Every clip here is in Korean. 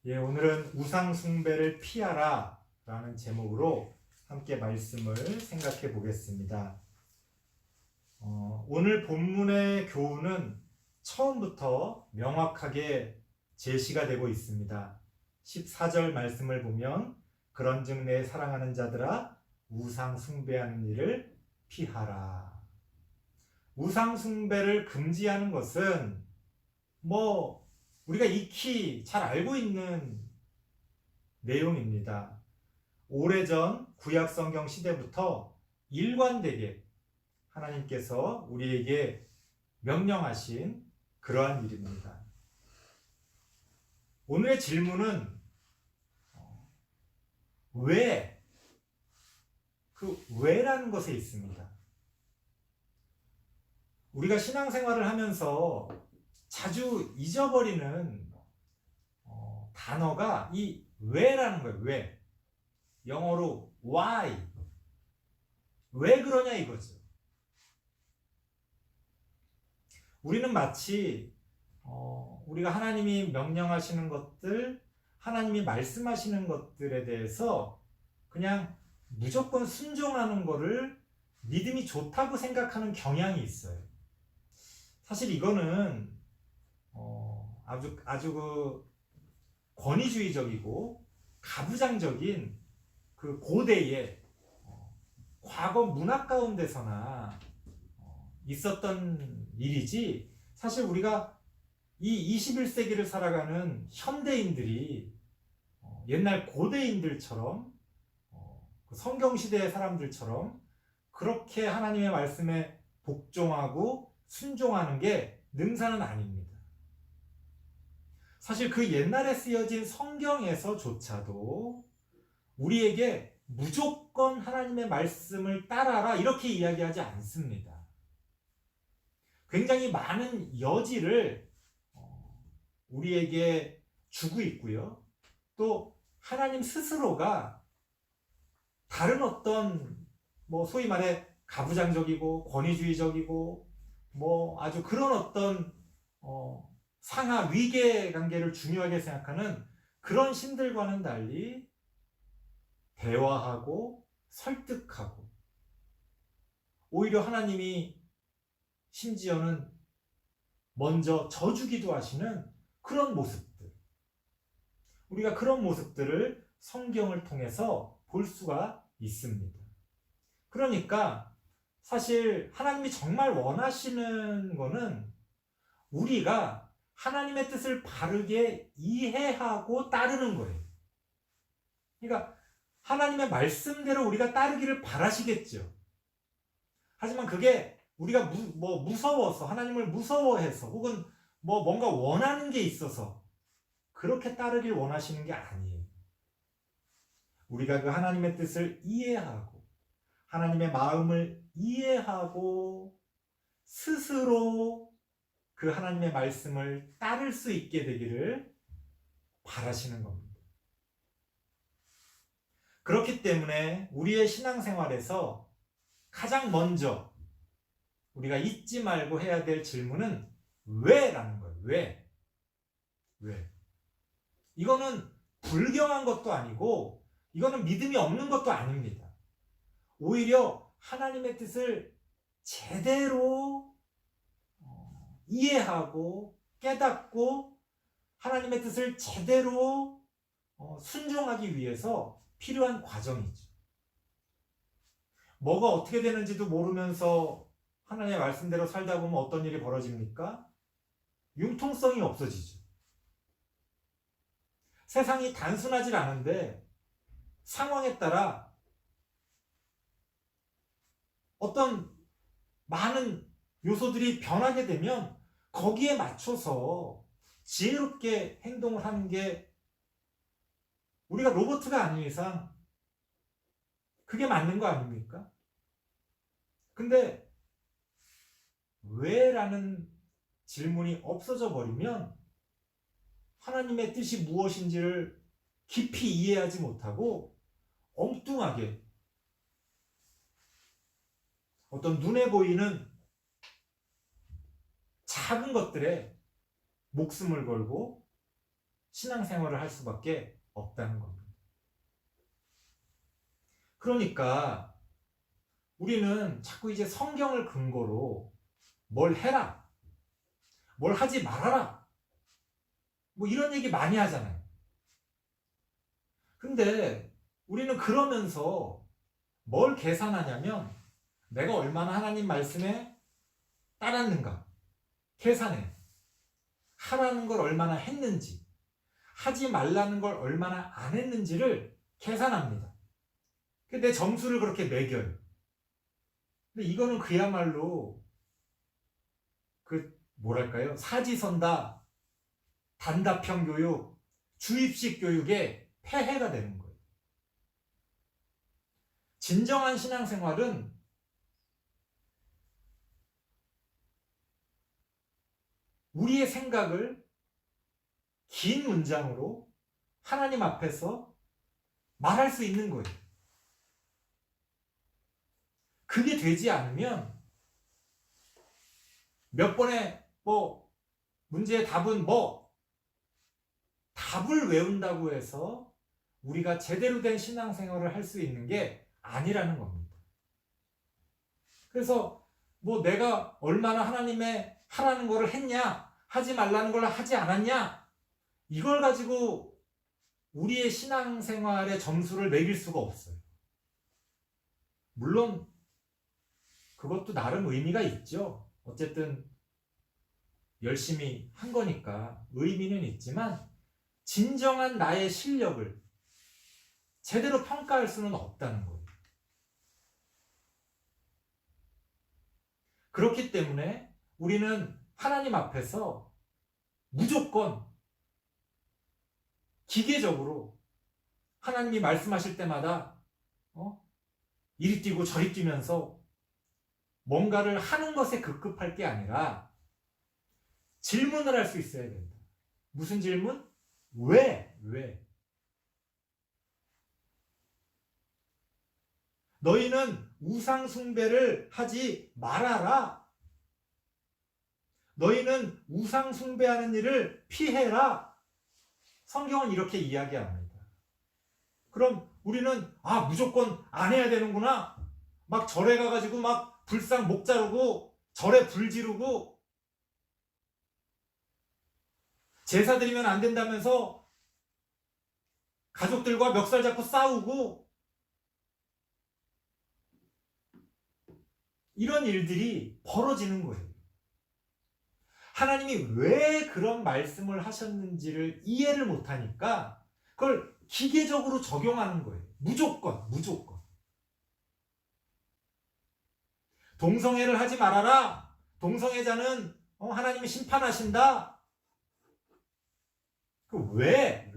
오늘은 우상 숭배를 피하라 라는 제목으로 함께 말씀을 생각해 보겠습니다. 오늘 본문의 교훈은 처음부터 명확하게 제시가 되고 있습니다. 14절 말씀을 보면 그런즉 내 사랑하는 자들아 우상 숭배하는 일을 피하라. 우상 숭배를 금지하는 것은 우리가 익히 잘 알고 있는 내용입니다. 오래전 구약 성경 시대부터 일관되게 하나님께서 우리에게 명령하신 그러한 일입니다. 오늘의 질문은 왜? 그 왜라는 것에 있습니다. 우리가 신앙생활을 하면서 자주 잊어버리는 단어가 이 왜라는 거예요. 왜? 영어로 why. 왜 그러냐 이거죠. 우리는 마치 우리가 하나님이 명령하시는 것들, 하나님이 말씀하시는 것들에 대해서 그냥 무조건 순종하는 거를 믿음이 좋다고 생각하는 경향이 있어요. 사실 이거는 아주 그 권위주의적이고 가부장적인 그 고대의 과거 문화 가운데서나 있었던 일이지, 사실 우리가 이 21세기를 살아가는 현대인들이 옛날 고대인들처럼 성경시대의 사람들처럼 그렇게 하나님의 말씀에 복종하고 순종하는 게 능사는 아닙니다. 사실 그 옛날에 쓰여진 성경에서조차도 우리에게 무조건 하나님의 말씀을 따라라 이렇게 이야기하지 않습니다. 굉장히 많은 여지를 우리에게 주고 있고요. 또 하나님 스스로가 다른 어떤 소위 말해 가부장적이고 권위주의적이고 아주 그런 어떤 상하 위계 관계를 중요하게 생각하는 그런 신들과는 달리 대화하고 설득하고, 오히려 하나님이 심지어는 먼저 져주기도 하시는 그런 모습들, 우리가 그런 모습들을 성경을 통해서 볼 수가 있습니다. 그러니까 사실 하나님이 정말 원하시는 거는 우리가 하나님의 뜻을 바르게 이해하고 따르는 거예요. 그러니까 하나님의 말씀대로 우리가 따르기를 바라시겠죠. 하지만 그게 우리가 무서워서, 하나님을 무서워해서, 혹은 뭔가 원하는 게 있어서 그렇게 따르길 원하시는 게 아니에요. 우리가 그 하나님의 뜻을 이해하고 하나님의 마음을 이해하고 스스로 그 하나님의 말씀을 따를 수 있게 되기를 바라시는 겁니다. 그렇기 때문에 우리의 신앙생활에서 가장 먼저 우리가 잊지 말고 해야 될 질문은 왜라는 거예요. 왜? 이거는 불경한 것도 아니고 이거는 믿음이 없는 것도 아닙니다. 오히려 하나님의 뜻을 제대로 이해하고 깨닫고 하나님의 뜻을 제대로 순종하기 위해서 필요한 과정이죠. 뭐가 어떻게 되는지도 모르면서 하나님의 말씀대로 살다 보면 어떤 일이 벌어집니까? 융통성이 없어지죠. 세상이 단순하지 않은데 상황에 따라 어떤 많은 요소들이 변하게 되면 거기에 맞춰서 지혜롭게 행동을 하는 게, 우리가 로봇가 아닌 이상 그게 맞는 거 아닙니까? 근데 왜라는 질문이 없어져 버리면 하나님의 뜻이 무엇인지를 깊이 이해하지 못하고 엉뚱하게 어떤 눈에 보이는 작은 것들에 목숨을 걸고 신앙생활을 할 수밖에 없다는 겁니다. 그러니까 우리는 자꾸 이제 성경을 근거로 뭘 해라, 뭘 하지 말아라, 뭐 이런 얘기 많이 하잖아요. 근데 우리는 그러면서 뭘 계산하냐면 내가 얼마나 하나님 말씀에 따랐는가 계산해. 하라는 걸 얼마나 했는지, 하지 말라는 걸 얼마나 안 했는지를 계산합니다. 근데 내 점수를 그렇게 매겨요. 근데 이거는 그야말로 뭐랄까요? 사지선다, 단답형 교육, 주입식 교육의 폐해가 되는 거예요. 진정한 신앙생활은 우리의 생각을 긴 문장으로 하나님 앞에서 말할 수 있는 거예요. 그게 되지 않으면 몇 번의 문제의 답은 답을 외운다고 해서 우리가 제대로 된 신앙생활을 할 수 있는 게 아니라는 겁니다. 그래서 내가 얼마나 하나님의 하라는 거를 했냐, 하지 말라는 걸 하지 않았냐, 이걸 가지고 우리의 신앙생활의 점수를 매길 수가 없어요. 물론 그것도 나름 의미가 있죠. 어쨌든 열심히 한 거니까 의미는 있지만 진정한 나의 실력을 제대로 평가할 수는 없다는 거예요. 그렇기 때문에 우리는 하나님 앞에서 무조건 기계적으로 하나님이 말씀하실 때마다 이리 뛰고 저리 뛰면서 뭔가를 하는 것에 급급할 게 아니라 질문을 할 수 있어야 된다. 무슨 질문? 왜? 너희는 우상 숭배를 하지 말아라. 너희는 우상 숭배하는 일을 피해라. 성경은 이렇게 이야기합니다. 그럼 우리는 무조건 안 해야 되는구나. 막 절에 가가지고 막 불상 목 자르고 절에 불 지르고 제사 드리면 안 된다면서 가족들과 멱살 잡고 싸우고 이런 일들이 벌어지는 거예요. 하나님이 왜 그런 말씀을 하셨는지를 이해를 못하니까 그걸 기계적으로 적용하는 거예요. 무조건. 동성애를 하지 말아라. 동성애자는 하나님이 심판하신다. 왜?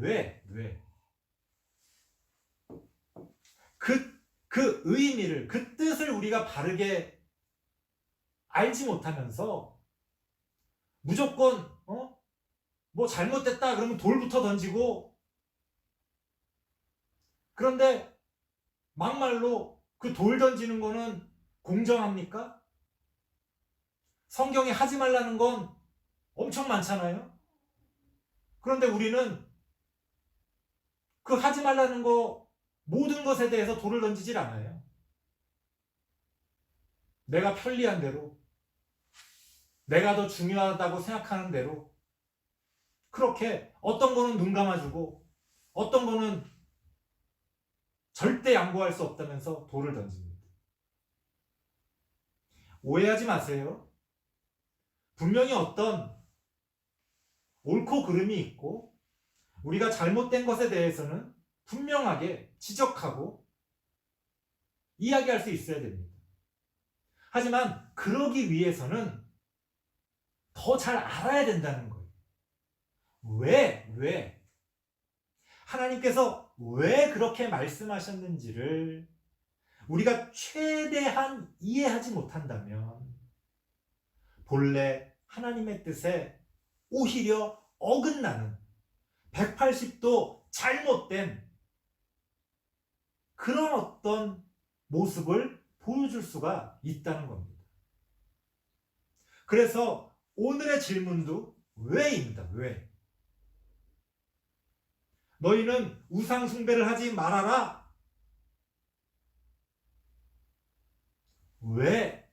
그 의미를, 그 뜻을 우리가 바르게 알지 못하면서 무조건 잘못됐다 그러면 돌부터 던지고, 그런데 막말로 그 돌 던지는 거는 공정합니까? 성경에 하지 말라는 건 엄청 많잖아요. 그런데 우리는 그 하지 말라는 거 모든 것에 대해서 돌을 던지질 않아요. 내가 편리한 대로, 내가 더 중요하다고 생각하는 대로 그렇게 어떤 거는 눈 감아주고 어떤 거는 절대 양보할 수 없다면서 돌을 던집니다. 오해하지 마세요. 분명히 어떤 옳고 그름이 있고 우리가 잘못된 것에 대해서는 분명하게 지적하고 이야기할 수 있어야 됩니다. 하지만 그러기 위해서는 더 잘 알아야 된다는 거예요. 왜? 하나님께서 왜 그렇게 말씀하셨는지를 우리가 최대한 이해하지 못한다면 본래 하나님의 뜻에 오히려 어긋나는 180도 잘못된 그런 어떤 모습을 보여줄 수가 있다는 겁니다. 그래서 오늘의 질문도 왜입니다. 왜? 너희는 우상 숭배를 하지 말아라. 왜?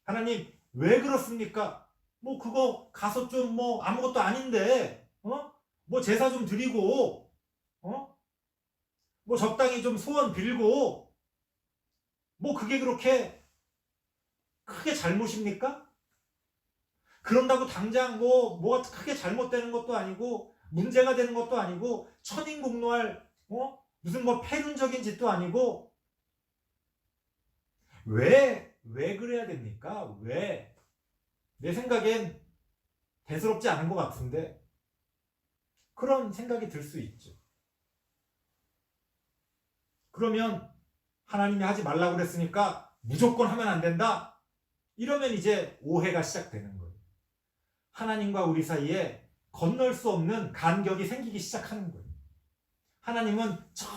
하나님 왜 그렇습니까? 뭐 그거 가서 좀 뭐 아무것도 아닌데 뭐 제사 좀 드리고 뭐 적당히 좀 소원 빌고 뭐 그게 그렇게 크게 잘못입니까? 그런다고 당장 뭐가 크게 잘못되는 것도 아니고 문제가 되는 것도 아니고 천인공노할 무슨 뭐 패륜적인 짓도 아니고 왜 그래야 됩니까? 왜? 내 생각엔 대수롭지 않은 것 같은데 그런 생각이 들 수 있죠. 그러면 하나님이 하지 말라고 그랬으니까 무조건 하면 안 된다? 이러면 이제 오해가 시작되는 거예요. 하나님과 우리 사이에 건널 수 없는 간격이 생기기 시작하는 거예요. 하나님은 저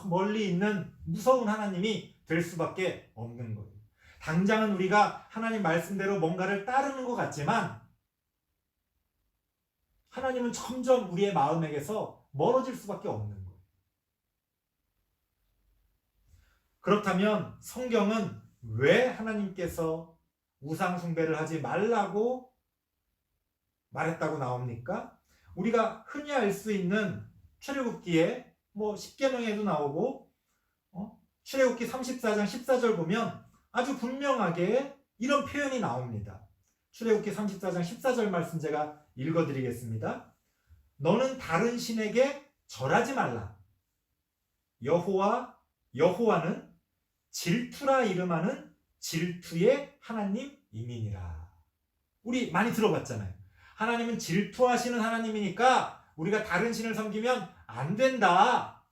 멀리 있는 무서운 하나님이 될 수밖에 없는 거예요. 당장은 우리가 하나님 말씀대로 뭔가를 따르는 것 같지만 하나님은 점점 우리의 마음에게서 멀어질 수밖에 없는 거예요. 그렇다면 성경은 왜 하나님께서 우상 숭배를 하지 말라고 말했다고 나옵니까? 우리가 흔히 알 수 있는 출애굽기에 뭐 10계명에도 나오고 출애굽기 34장 14절 보면 아주 분명하게 이런 표현이 나옵니다. 출애굽기 34장 14절 말씀 제가 읽어드리겠습니다. 너는 다른 신에게 절하지 말라. 여호와는 질투라 이름하는 질투의 하나님이니라. 우리 많이 들어봤잖아요. 하나님은 질투하시는 하나님이니까 우리가 다른 신을 섬기면 안 된다.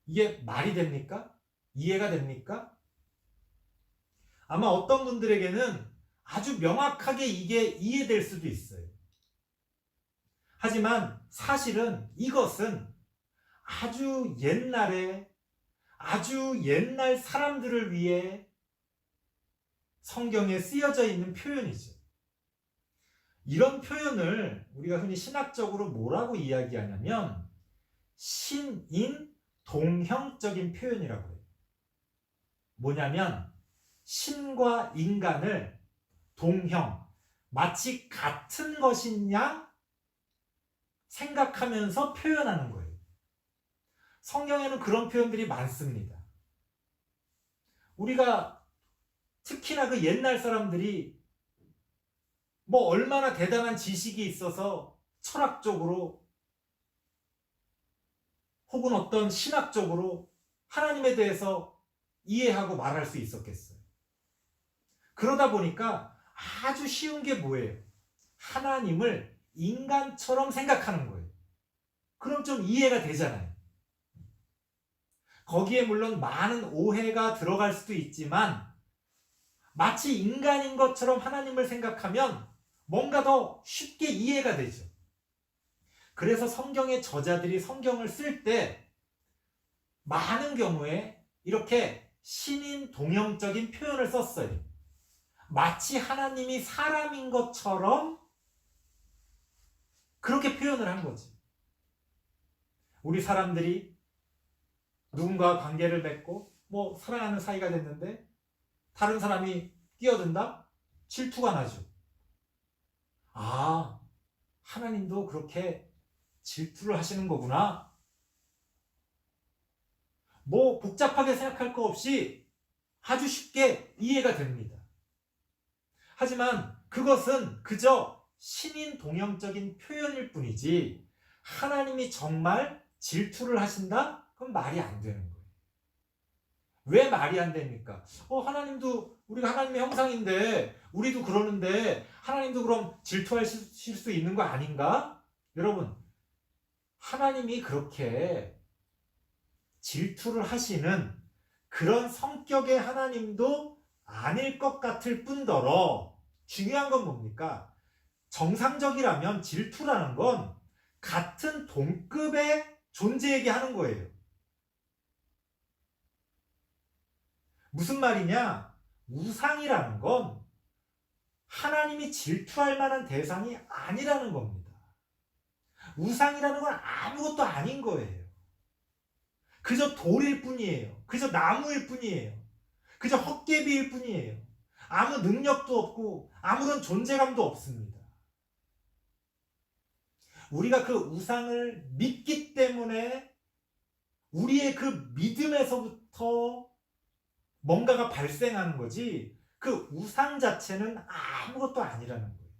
이게 말이 됩니까? 이해가 됩니까? 아마 어떤 분들에게는 아주 명확하게 이게 이해될 수도 있어요. 하지만 사실은 이것은 아주 옛날 사람들을 위해 성경에 쓰여져 있는 표현이죠. 이런 표현을 우리가 흔히 신학적으로 뭐라고 이야기하냐면 신인 동형적인 표현이라고 해요. 뭐냐면 신과 인간을 동형, 마치 같은 것인 양 생각하면서 표현하는 거예요. 성경에는 그런 표현들이 많습니다. 우리가 특히나 그 옛날 사람들이 뭐 얼마나 대단한 지식이 있어서 철학적으로 혹은 어떤 신학적으로 하나님에 대해서 이해하고 말할 수 있었겠어요. 그러다 보니까 아주 쉬운 게 뭐예요? 하나님을 인간처럼 생각하는 거예요. 그럼 좀 이해가 되잖아요. 거기에 물론 많은 오해가 들어갈 수도 있지만 마치 인간인 것처럼 하나님을 생각하면 뭔가 더 쉽게 이해가 되죠. 그래서 성경의 저자들이 성경을 쓸 때 많은 경우에 이렇게 신인 동형적인 표현을 썼어요. 마치 하나님이 사람인 것처럼 그렇게 표현을 한 거지. 우리 사람들이 누군가와 관계를 맺고 뭐 사랑하는 사이가 됐는데 다른 사람이 끼어든다? 질투가 나죠. 아, 하나님도 그렇게 질투를 하시는 거구나. 뭐 복잡하게 생각할 거 없이 아주 쉽게 이해가 됩니다. 하지만 그것은 그저 신인 동형적인 표현일 뿐이지 하나님이 정말 질투를 하신다? 그건 말이 안 되는 거예요. 왜 말이 안 됩니까? 하나님도 우리가 하나님의 형상인데 우리도 그러는데 하나님도 그럼 질투하실 수 있는 거 아닌가? 여러분, 하나님이 그렇게 질투를 하시는 그런 성격의 하나님도 아닐 것 같을 뿐더러 중요한 건 뭡니까? 정상적이라면 질투라는 건 같은 동급의 존재에게 하는 거예요. 무슨 말이냐? 우상이라는 건 하나님이 질투할 만한 대상이 아니라는 겁니다. 우상이라는 건 아무것도 아닌 거예요. 그저 돌일 뿐이에요. 그저 나무일 뿐이에요. 그저 헛개비일 뿐이에요. 아무 능력도 없고 아무런 존재감도 없습니다. 우리가 그 우상을 믿기 때문에 우리의 그 믿음에서부터 뭔가가 발생하는 거지, 그 우상 자체는 아무것도 아니라는 거예요.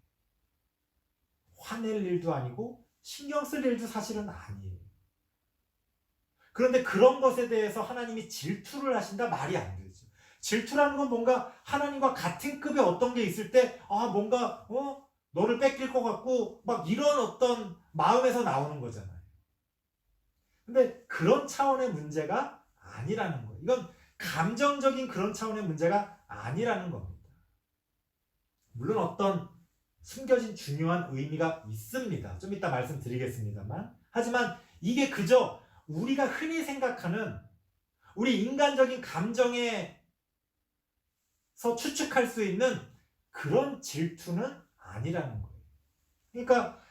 화낼 일도 아니고 신경 쓸 일도 사실은 아니에요. 그런데 그런 것에 대해서 하나님이 질투를 하신다? 말이 안 되죠. 질투라는 건 뭔가 하나님과 같은 급의 어떤 게 있을 때 뭔가 너를 뺏길 것 같고 막 이런 어떤 마음에서 나오는 거잖아요. 근데 그런 차원의 문제가 아니라는 거예요. 이건 감정적인 그런 차원의 문제가 아니라는 겁니다. 물론 어떤 숨겨진 중요한 의미가 있습니다. 좀 이따 말씀드리겠습니다만. 하지만 이게 그저 우리가 흔히 생각하는 우리 인간적인 감정에서 추측할 수 있는 그런 질투는 아니라는 거예요. 그러니까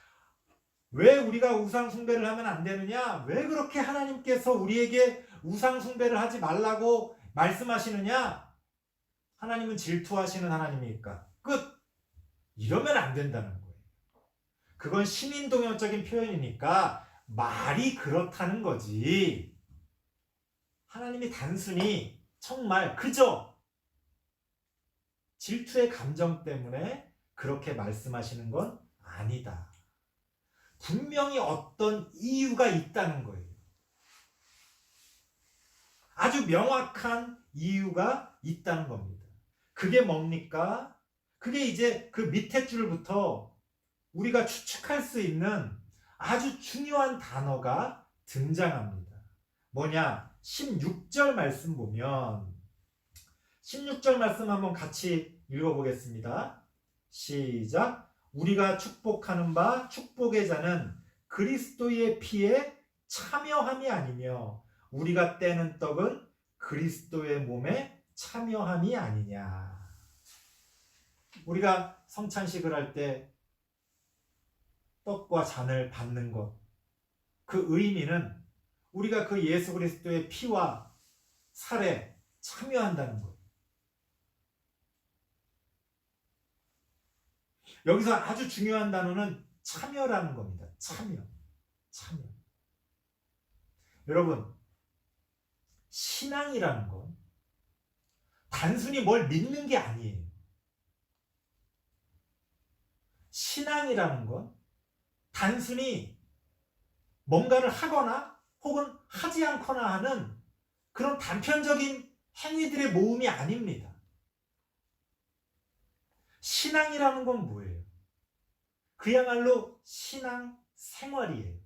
왜 우리가 우상 숭배를 하면 안 되느냐? 왜 그렇게 하나님께서 우리에게 우상 숭배를 하지 말라고 말씀하시느냐? 하나님은 질투하시는 하나님이니까. 끝! 이러면 안 된다는 거예요. 그건 신인동역적인 표현이니까 말이 그렇다는 거지. 하나님이 단순히 정말 그저 질투의 감정 때문에 그렇게 말씀하시는 건 아니다. 분명히 어떤 이유가 있다는 거예요. 아주 명확한 이유가 있다는 겁니다. 그게 뭡니까? 그게 이제 그 밑에 줄부터 우리가 추측할 수 있는 아주 중요한 단어가 등장합니다. 뭐냐? 16절 말씀 보면 16절 말씀 한번 같이 읽어보겠습니다. 시작. 우리가 축복하는 바 축복의 자는 그리스도의 피에 참여함이 아니며 우리가 떼는 떡은 그리스도의 몸에 참여함이 아니냐. 우리가 성찬식을 할 때 떡과 잔을 받는 것, 그 의미는 우리가 그 예수 그리스도의 피와 살에 참여한다는 것. 여기서 아주 중요한 단어는 참여라는 겁니다. 참여. 여러분, 신앙이라는 건 단순히 뭘 믿는 게 아니에요. 신앙이라는 건 단순히 뭔가를 하거나 혹은 하지 않거나 하는 그런 단편적인 행위들의 모음이 아닙니다. 신앙이라는 건 뭐예요? 그야말로 신앙 생활이에요.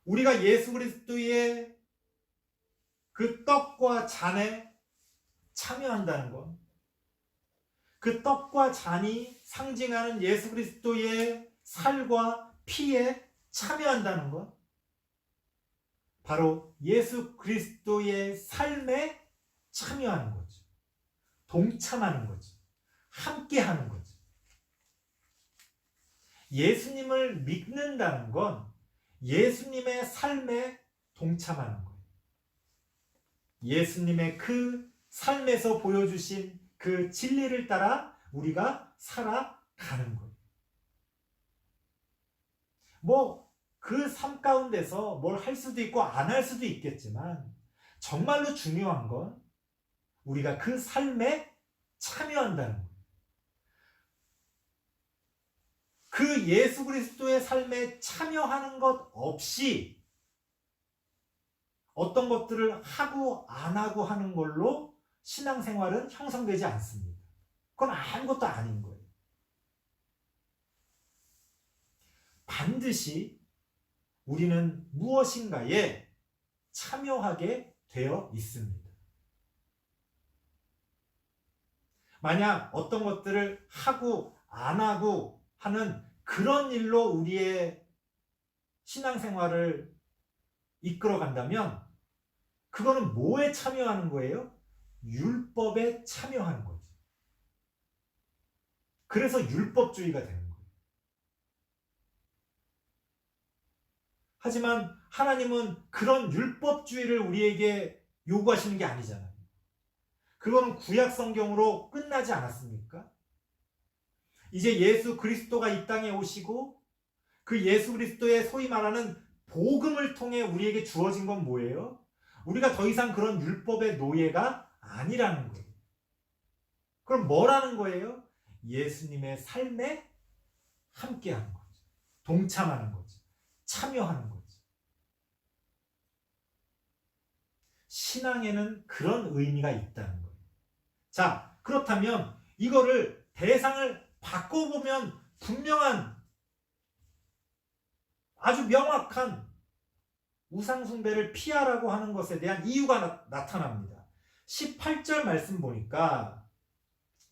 우리가 예수 그리스도의 그 떡과 잔에 참여한다는 것, 그 떡과 잔이 상징하는 예수 그리스도의 살과 피에 참여한다는 것, 바로 예수 그리스도의 삶에 참여하는 거죠. 동참하는 거죠. 함께하는 거죠. 예수님을 믿는다는 건 예수님의 삶에 동참하는 거예요. 예수님의 그 삶에서 보여주신 그 진리를 따라 우리가 살아가는 거예요. 그 삶 가운데서 뭘 할 수도 있고 안 할 수도 있겠지만 정말로 중요한 건 우리가 그 삶에 참여한다는 거예요. 그 예수 그리스도의 삶에 참여하는 것 없이 어떤 것들을 하고 안 하고 하는 걸로 신앙생활은 형성되지 않습니다. 그건 아무것도 아닌 거예요. 반드시 우리는 무엇인가에 참여하게 되어 있습니다. 만약 어떤 것들을 하고 안 하고 하는 그런 일로 우리의 신앙생활을 이끌어 간다면 그거는 뭐에 참여하는 거예요? 율법에 참여하는 거죠. 그래서 율법주의가 되는 거예요. 하지만 하나님은 그런 율법주의를 우리에게 요구하시는 게 아니잖아요. 그거는 구약 성경으로 끝나지 않았습니까? 이제 예수 그리스도가 이 땅에 오시고 그 예수 그리스도의 소위 말하는 복음을 통해 우리에게 주어진 건 뭐예요? 우리가 더 이상 그런 율법의 노예가 아니라는 거예요. 그럼 뭐라는 거예요? 예수님의 삶에 함께하는 거죠. 동참하는 거죠. 참여하는 거죠. 신앙에는 그런 의미가 있다는 거예요. 자, 그렇다면 이거를 대상을 바꿔보면 분명한 아주 명확한 우상숭배를 피하라고 하는 것에 대한 이유가 나타납니다. 18절 말씀 보니까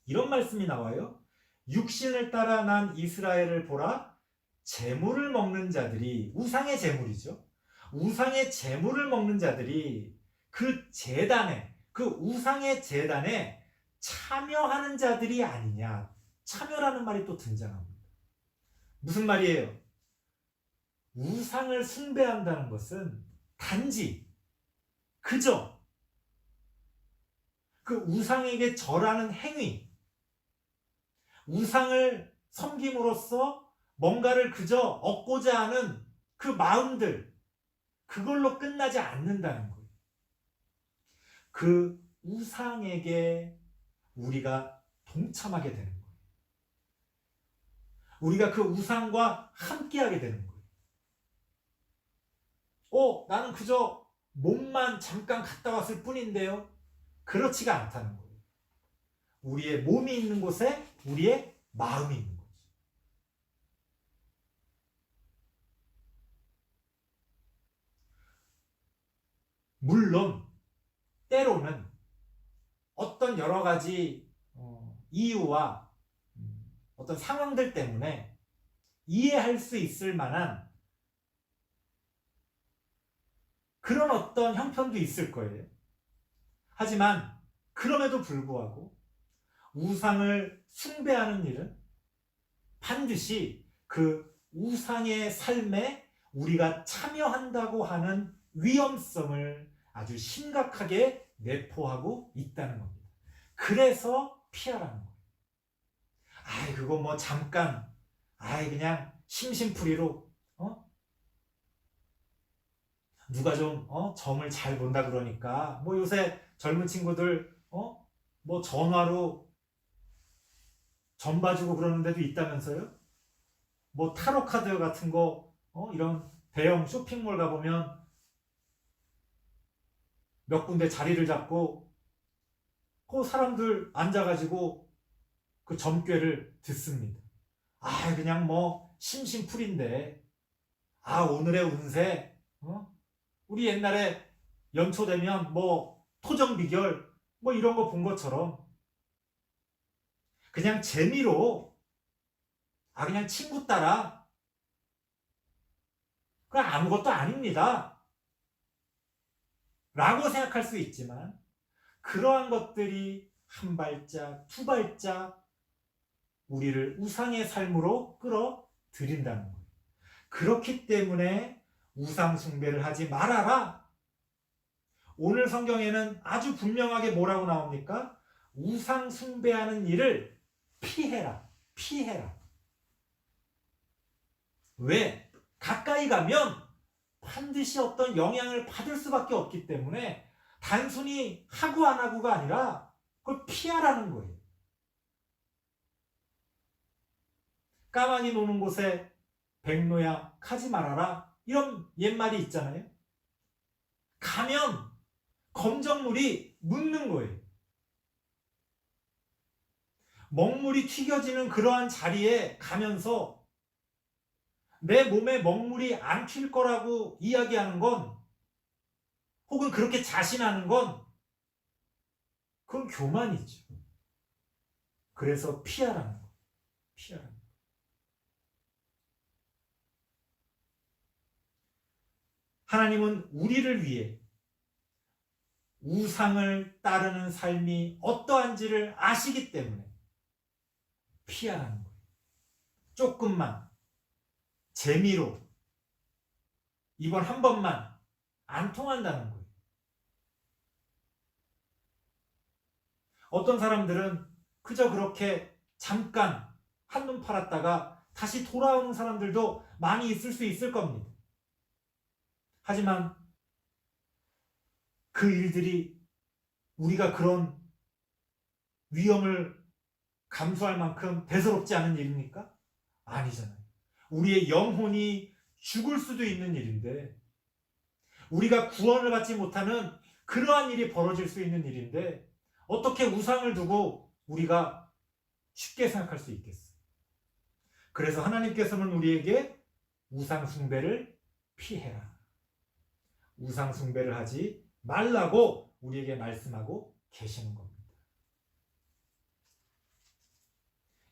이런 말씀이 나와요. 육신을 따라 난 이스라엘을 보라. 제물을 먹는 자들이, 우상의 제물이죠. 우상의 제물을 먹는 자들이 그 제단에, 그 우상의 제단에 참여하는 자들이 아니냐. 참여라는 말이 또 등장합니다. 무슨 말이에요? 우상을 숭배한다는 것은 단지 그저 그 우상에게 절하는 행위, 우상을 섬김으로써 뭔가를 그저 얻고자 하는 그 마음들, 그걸로 끝나지 않는다는 거예요. 그 우상에게 우리가 동참하게 되는 거예요. 우리가 그 우상과 함께하게 되는 거예요. 나는 그저 몸만 잠깐 갔다 왔을 뿐인데요. 그렇지가 않다는 거예요. 우리의 몸이 있는 곳에 우리의 마음이 있는 거죠. 물론 때로는 어떤 여러 가지 이유와 어떤 상황들 때문에 이해할 수 있을 만한 그런 어떤 형편도 있을 거예요. 하지만 그럼에도 불구하고 우상을 숭배하는 일은 반드시 그 우상의 삶에 우리가 참여한다고 하는 위험성을 아주 심각하게 내포하고 있다는 겁니다. 그래서 피하라는 거예요. 그거 뭐 잠깐, 그냥 심심풀이로, 누가 좀 점을 잘 본다 그러니까 뭐 요새 젊은 친구들 뭐 전화로 점 봐주고 그러는 데도 있다면서요? 뭐 타로 카드 같은 거 이런 대형 쇼핑몰 가보면 몇 군데 자리를 잡고 그 사람들 앉아가지고 그 점괘를 듣습니다. 그냥 뭐 심심풀인데 오늘의 운세 우리 옛날에 연초되면 뭐 토정비결 뭐 이런 거 본 것처럼 그냥 재미로 그냥 친구 따라 그냥 아무것도 아닙니다 라고 생각할 수 있지만 그러한 것들이 한 발짝 두 발짝 우리를 우상의 삶으로 끌어들인다는 거예요. 그렇기 때문에 우상 숭배를 하지 말아라. 오늘 성경에는 아주 분명하게 뭐라고 나옵니까? 우상 숭배하는 일을 피해라. 왜? 가까이 가면 반드시 어떤 영향을 받을 수밖에 없기 때문에 단순히 하고 안 하고가 아니라 그걸 피하라는 거예요. 까마귀 노는 곳에 백로야 가지 말아라. 이런 옛말이 있잖아요. 가면 검정물이 묻는 거예요. 먹물이 튀겨지는 그러한 자리에 가면서 내 몸에 먹물이 안 튈 거라고 이야기하는 건 혹은 그렇게 자신하는 건 그건 교만이죠. 그래서 피하라는 거예요. 피하라는 거예요. 하나님은 우리를 위해 우상을 따르는 삶이 어떠한지를 아시기 때문에 피하라는 거예요. 조금만 재미로 이번 한 번만 안 통한다는 거예요. 어떤 사람들은 그저 그렇게 잠깐 한눈 팔았다가 다시 돌아오는 사람들도 많이 있을 수 있을 겁니다. 하지만 그 일들이 우리가 그런 위험을 감수할 만큼 대수롭지 않은 일입니까? 아니잖아요. 우리의 영혼이 죽을 수도 있는 일인데, 우리가 구원을 받지 못하는 그러한 일이 벌어질 수 있는 일인데, 어떻게 우상을 두고 우리가 쉽게 생각할 수 있겠어요? 그래서 하나님께서는 우리에게 우상 숭배를 피해라, 우상 숭배를 하지 말라고 우리에게 말씀하고 계시는 겁니다.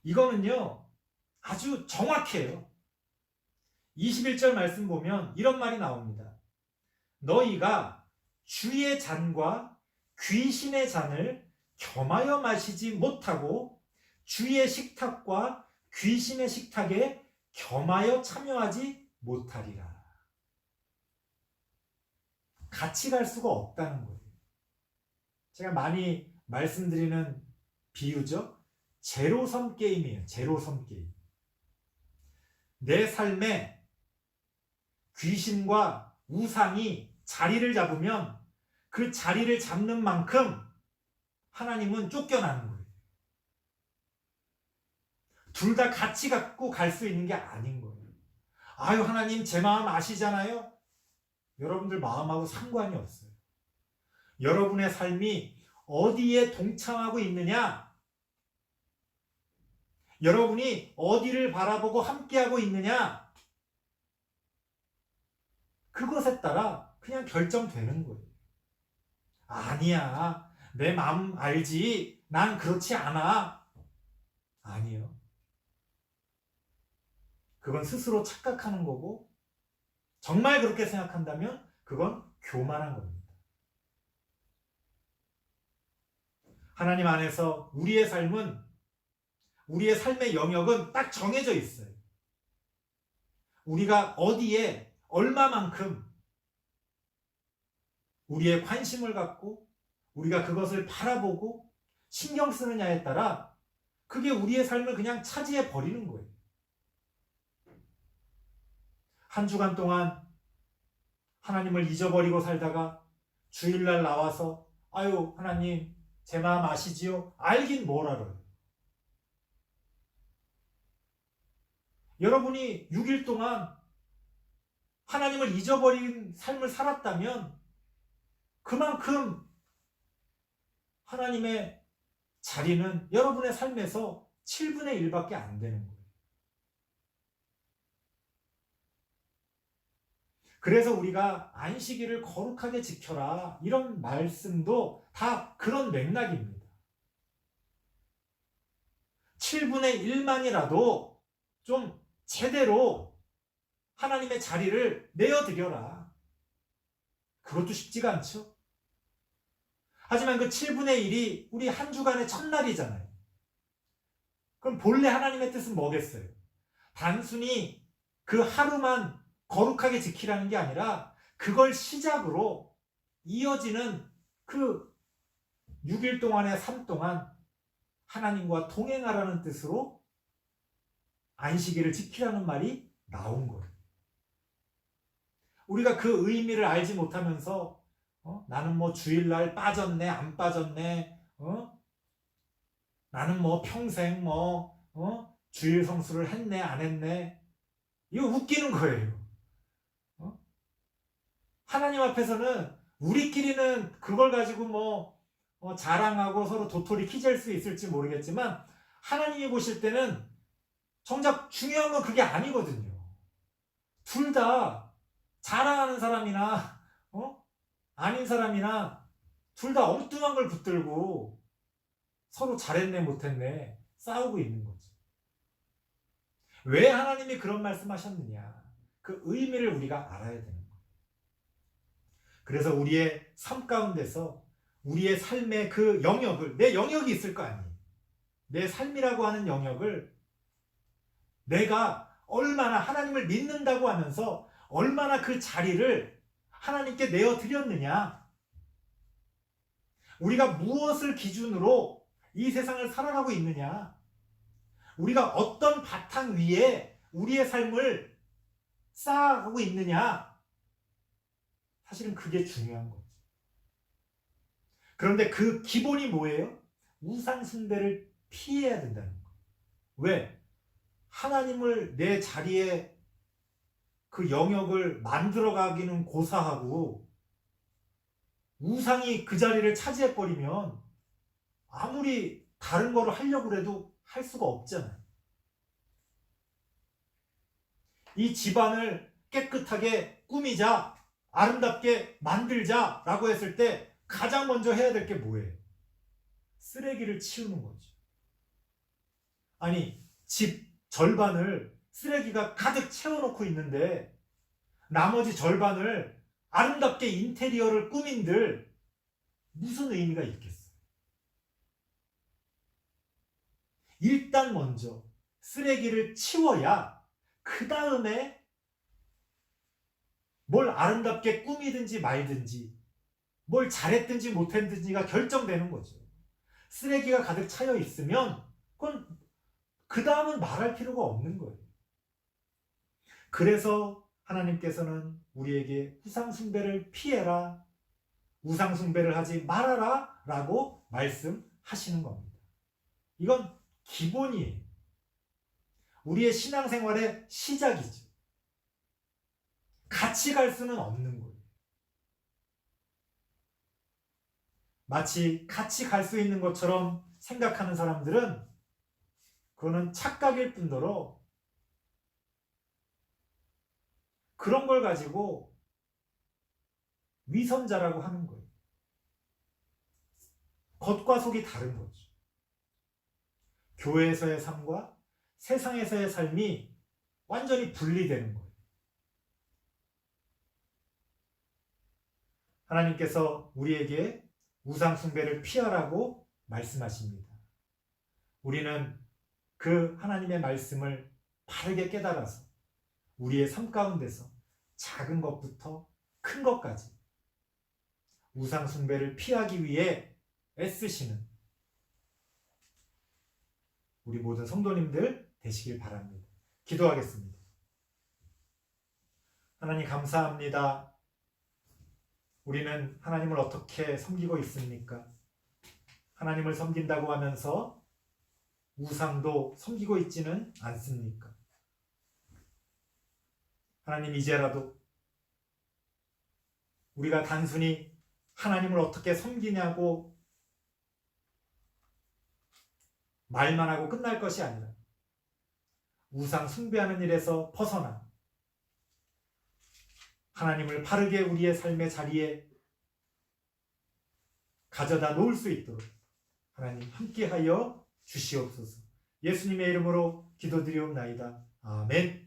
이거는요 아주 정확해요. 21절 말씀 보면 이런 말이 나옵니다. 너희가 주의 잔과 귀신의 잔을 겸하여 마시지 못하고 주의 식탁과 귀신의 식탁에 겸하여 참여하지 못하리라. 같이 갈 수가 없다는 거예요. 제가 많이 말씀드리는 비유죠. 제로섬 게임이에요. 제로섬 게임. 내 삶에 귀신과 우상이 자리를 잡으면 그 자리를 잡는 만큼 하나님은 쫓겨나는 거예요. 둘 다 같이 갖고 갈 수 있는 게 아닌 거예요. 아유, 하나님 제 마음 아시잖아요. 여러분들 마음하고 상관이 없어요. 여러분의 삶이 어디에 동참하고 있느냐, 여러분이 어디를 바라보고 함께하고 있느냐, 그것에 따라 그냥 결정되는 거예요. 아니야, 내 마음 알지, 난 그렇지 않아. 아니요. 그건 스스로 착각하는 거고, 정말 그렇게 생각한다면 그건 교만한 겁니다. 하나님 안에서 우리의 삶은, 우리의 삶의 영역은 딱 정해져 있어요. 우리가 어디에 얼마만큼 우리의 관심을 갖고 우리가 그것을 바라보고 신경 쓰느냐에 따라 그게 우리의 삶을 그냥 차지해 버리는 거예요. 한 주간 동안 하나님을 잊어버리고 살다가 주일날 나와서 아유, 하나님 제 마음 아시지요? 알긴 뭘 알아요. 여러분이 6일 동안 하나님을 잊어버린 삶을 살았다면 그만큼 하나님의 자리는 여러분의 삶에서 7분의 1밖에 안 되는 거예요. 그래서 우리가 안식일을 거룩하게 지켜라, 이런 말씀도 다 그런 맥락입니다. 7분의 1만이라도 좀 제대로 하나님의 자리를 내어드려라. 그것도 쉽지가 않죠. 하지만 그 7분의 1이 우리 한 주간의 첫날이잖아요. 그럼 본래 하나님의 뜻은 뭐겠어요? 단순히 그 하루만 거룩하게 지키라는 게 아니라 그걸 시작으로 이어지는 그 6일 동안의 삶 동안 하나님과 동행하라는 뜻으로 안식일을 지키라는 말이 나온 거예요. 우리가 그 의미를 알지 못하면서 나는 뭐 주일날 빠졌네 안 빠졌네, 나는 뭐 평생 주일 성수를 했네 안 했네, 이거 웃기는 거예요. 하나님 앞에서는 우리끼리는 그걸 가지고 자랑하고 서로 도토리 키질 수 있을지 모르겠지만 하나님이 보실 때는 정작 중요한 건 그게 아니거든요. 둘 다 자랑하는 사람이나 아닌 사람이나 둘 다 엉뚱한 걸 붙들고 서로 잘했네 못했네 싸우고 있는 거죠. 왜 하나님이 그런 말씀하셨느냐, 그 의미를 우리가 알아야 되는 거예요. 그래서 우리의 삶 가운데서 우리의 삶의 그 영역을, 내 영역이 있을 거 아니에요. 내 삶이라고 하는 영역을 내가 얼마나 하나님을 믿는다고 하면서 얼마나 그 자리를 하나님께 내어드렸느냐, 우리가 무엇을 기준으로 이 세상을 살아가고 있느냐, 우리가 어떤 바탕 위에 우리의 삶을 쌓아가고 있느냐, 사실은 그게 중요한 거죠. 그런데 그 기본이 뭐예요? 우상 숭배를 피해야 된다는 거예요. 왜? 하나님을 내 자리에 그 영역을 만들어가기는 고사하고 우상이 그 자리를 차지해버리면 아무리 다른 거를 하려고 해도 할 수가 없잖아요. 이 집안을 깨끗하게 꾸미자, 아름답게 만들자라고 했을 때 가장 먼저 해야 될 게 뭐예요? 쓰레기를 치우는 거죠. 아니, 집 절반을 쓰레기가 가득 채워놓고 있는데 나머지 절반을 아름답게 인테리어를 꾸민들 무슨 의미가 있겠어요? 일단 먼저 쓰레기를 치워야 그 다음에 뭘 아름답게 꾸미든지 말든지 뭘 잘했든지 못했든지가 결정되는 거죠. 쓰레기가 가득 차여 있으면 그건 그 다음은 말할 필요가 없는 거예요. 그래서 하나님께서는 우리에게 우상숭배를 피해라, 우상숭배를 하지 말아라 라고 말씀하시는 겁니다. 이건 기본이에요. 우리의 신앙생활의 시작이죠. 같이 갈 수는 없는 거예요. 마치 같이 갈 수 있는 것처럼 생각하는 사람들은 그거는 착각일 뿐더러 그런 걸 가지고 위선자라고 하는 거예요. 겉과 속이 다른 거죠. 교회에서의 삶과 세상에서의 삶이 완전히 분리되는 거예요. 하나님께서 우리에게 우상숭배를 피하라고 말씀하십니다. 우리는 그 하나님의 말씀을 바르게 깨달아서 우리의 삶 가운데서 작은 것부터 큰 것까지 우상숭배를 피하기 위해 애쓰시는 우리 모든 성도님들 되시길 바랍니다. 기도하겠습니다. 하나님 감사합니다. 우리는 하나님을 어떻게 섬기고 있습니까? 하나님을 섬긴다고 하면서 우상도 섬기고 있지는 않습니까? 하나님, 이제라도 우리가 단순히 하나님을 어떻게 섬기냐고 말만 하고 끝날 것이 아니라 우상 숭배하는 일에서 벗어나 하나님을 바르게 우리의 삶의 자리에 가져다 놓을 수 있도록 하나님 함께하여 주시옵소서. 예수님의 이름으로 기도드리옵나이다. 아멘.